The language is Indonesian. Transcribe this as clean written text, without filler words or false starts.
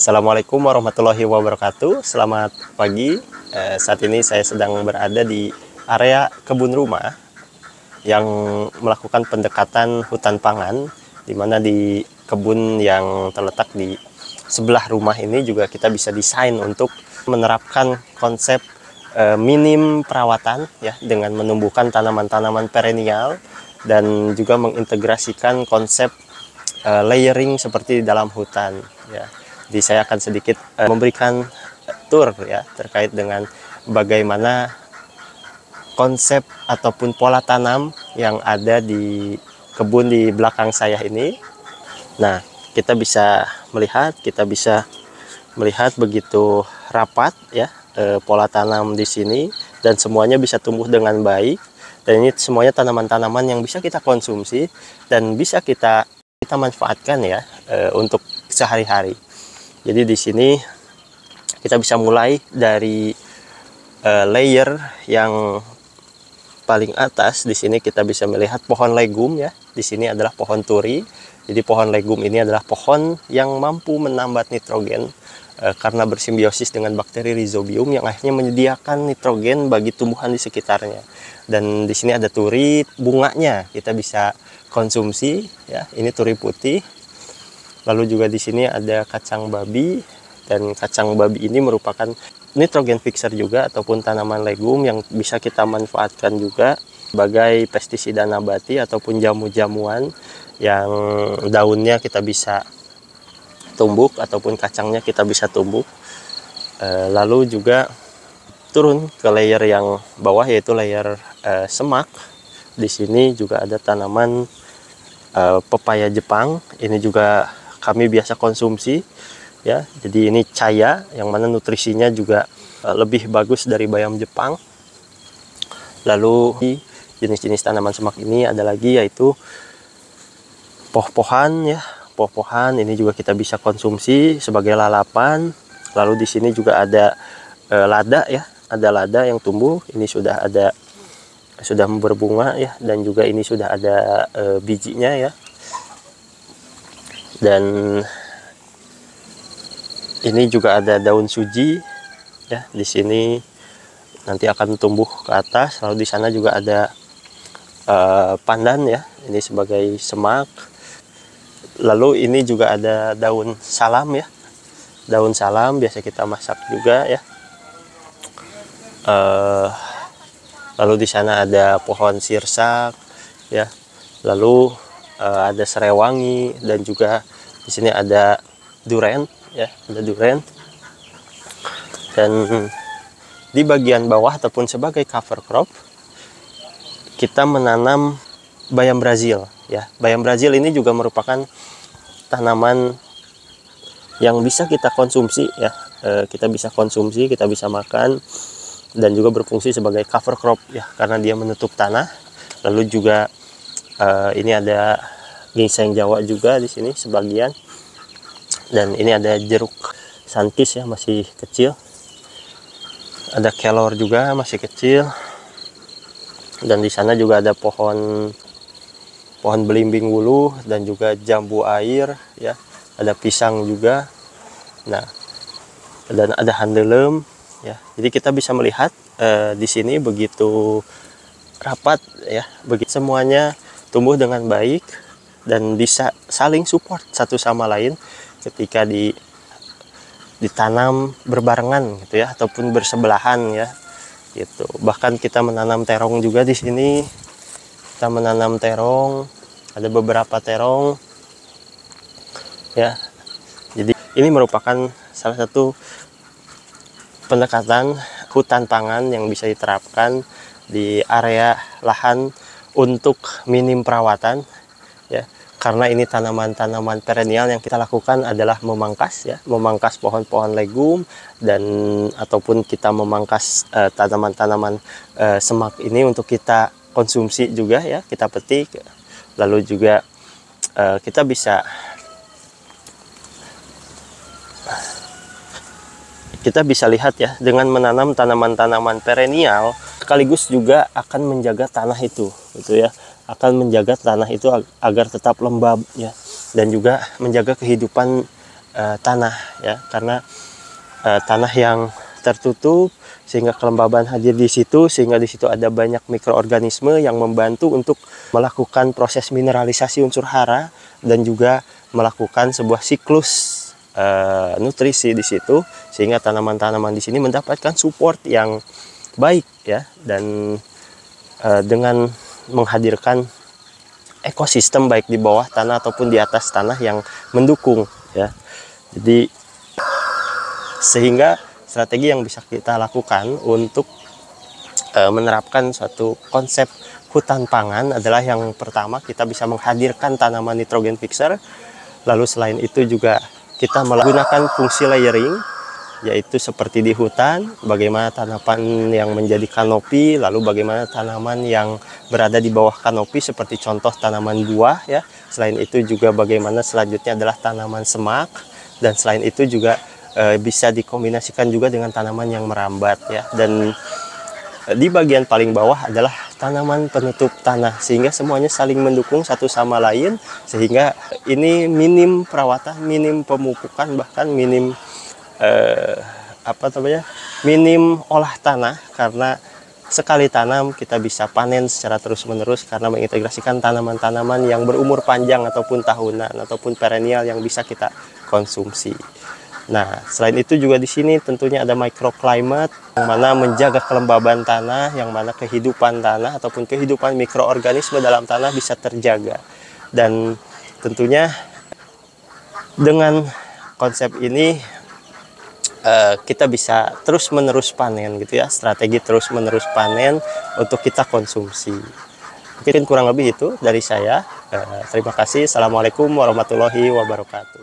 Assalamualaikum warahmatullahi wabarakatuh. Selamat pagi. Saat ini saya sedang berada di area kebun rumah yang melakukan pendekatan hutan pangan, di mana di kebun yang terletak di sebelah rumah ini juga kita bisa desain untuk menerapkan konsep minim perawatan ya, dengan menumbuhkan tanaman-tanaman perennial dan juga mengintegrasikan konsep layering seperti di dalam hutan ya. Jadi saya akan sedikit memberikan tour ya terkait dengan bagaimana konsep ataupun pola tanam yang ada di kebun di belakang saya ini. Nah, kita bisa melihat begitu rapat ya pola tanam di sini, dan semuanya bisa tumbuh dengan baik, dan ini semuanya tanaman-tanaman yang bisa kita konsumsi dan bisa kita manfaatkan ya untuk sehari-hari. Jadi di sini kita bisa mulai dari layer yang paling atas. Di sini kita bisa melihat pohon legum ya. Di sini adalah pohon turi. Jadi pohon legum ini adalah pohon yang mampu menambat nitrogen karena bersimbiosis dengan bakteri Rhizobium yang akhirnya menyediakan nitrogen bagi tumbuhan di sekitarnya. Dan di sini ada turi, bunganya kita bisa konsumsi ya. Ini turi putih. Lalu juga di sini ada kacang babi, dan kacang babi ini merupakan nitrogen fixer juga ataupun tanaman legum yang bisa kita manfaatkan juga sebagai pestisida nabati ataupun jamu-jamuan yang daunnya kita bisa tumbuk ataupun kacangnya kita bisa tumbuk. Lalu juga turun ke layer yang bawah, yaitu layer semak. Di sini juga ada tanaman pepaya Jepang. Ini juga kami biasa konsumsi ya. Jadi ini caya yang mana nutrisinya juga lebih bagus dari bayam Jepang. Lalu jenis-jenis tanaman semak ini ada lagi, yaitu poh-pohan ya. Poh-pohan ini juga kita bisa konsumsi sebagai lalapan. Lalu di sini juga ada lada ya. Ada lada yang tumbuh. Ini sudah berbunga ya, dan juga ini sudah ada bijinya ya. Dan ini juga ada daun suji ya. Di sini nanti akan tumbuh ke atas. Lalu di sana juga ada pandan ya. Ini sebagai semak. Lalu ini juga ada daun salam ya. Daun salam biasa kita masak juga ya. Lalu di sana ada pohon sirsak ya. Lalu ada serewangi, dan juga di sini ada duren ya, ada duren. Dan di bagian bawah ataupun sebagai cover crop kita menanam bayam Brazil ya. Bayam Brazil ini juga merupakan tanaman yang bisa kita konsumsi ya. Kita bisa konsumsi, kita bisa makan, dan juga berfungsi sebagai cover crop ya, karena dia menutup tanah. Lalu juga ini ada ginseng Jawa juga di sini sebagian, dan ini ada jeruk sankis ya, masih kecil. Ada kelor juga masih kecil, dan di sana juga ada pohon belimbing wuluh dan juga jambu air ya. Ada pisang juga. Nah, dan ada handelem ya. Jadi kita bisa melihat di sini begitu rapat ya, begitu semuanya tumbuh dengan baik dan bisa saling support satu sama lain ketika ditanam berbarengan gitu ya, ataupun bersebelahan ya gitu. Bahkan kita menanam terong juga di sini. Kita menanam terong, ada beberapa terong ya. Jadi ini merupakan salah satu pendekatan hutan pangan yang bisa diterapkan di area lahan untuk minim perawatan ya, karena ini tanaman-tanaman perennial. Yang kita lakukan adalah memangkas pohon-pohon legum, dan ataupun kita memangkas tanaman-tanaman semak ini untuk kita konsumsi juga ya, kita petik. Lalu juga kita bisa lihat ya, dengan menanam tanaman-tanaman perennial sekaligus juga akan menjaga tanah itu gitu ya, akan menjaga tanah itu agar tetap lembab ya, dan juga menjaga kehidupan tanah ya, karena tanah yang tertutup sehingga kelembaban hadir di situ, sehingga di situ ada banyak mikroorganisme yang membantu untuk melakukan proses mineralisasi unsur hara dan juga melakukan sebuah siklus nutrisi di situ, sehingga tanaman-tanaman di sini mendapatkan support yang baik ya, dan dengan menghadirkan ekosistem baik di bawah tanah ataupun di atas tanah yang mendukung ya. Jadi sehingga strategi yang bisa kita lakukan untuk menerapkan suatu konsep hutan pangan adalah yang pertama, kita bisa menghadirkan tanaman nitrogen fixer. Lalu selain itu juga kita menggunakan fungsi layering, yaitu seperti di hutan, bagaimana tanaman yang menjadi kanopi, lalu bagaimana tanaman yang berada di bawah kanopi seperti contoh tanaman buah ya. Selain itu juga bagaimana selanjutnya adalah tanaman semak, dan selain itu juga bisa dikombinasikan juga dengan tanaman yang merambat ya. Dan di bagian paling bawah adalah tanaman penutup tanah, sehingga semuanya saling mendukung satu sama lain, sehingga ini minim perawatan, minim pemupukan, bahkan minim minim olah tanah, karena sekali tanam kita bisa panen secara terus-menerus karena mengintegrasikan tanaman-tanaman yang berumur panjang ataupun tahunan ataupun perennial yang bisa kita konsumsi. Nah, selain itu juga di sini tentunya ada microclimate yang mana menjaga kelembaban tanah, yang mana kehidupan tanah ataupun kehidupan mikroorganisme dalam tanah bisa terjaga. Dan tentunya dengan konsep ini kita bisa terus-menerus panen gitu ya, strategi terus-menerus panen untuk kita konsumsi. Mungkin kurang lebih itu dari saya. Terima kasih. Assalamualaikum warahmatullahi wabarakatuh.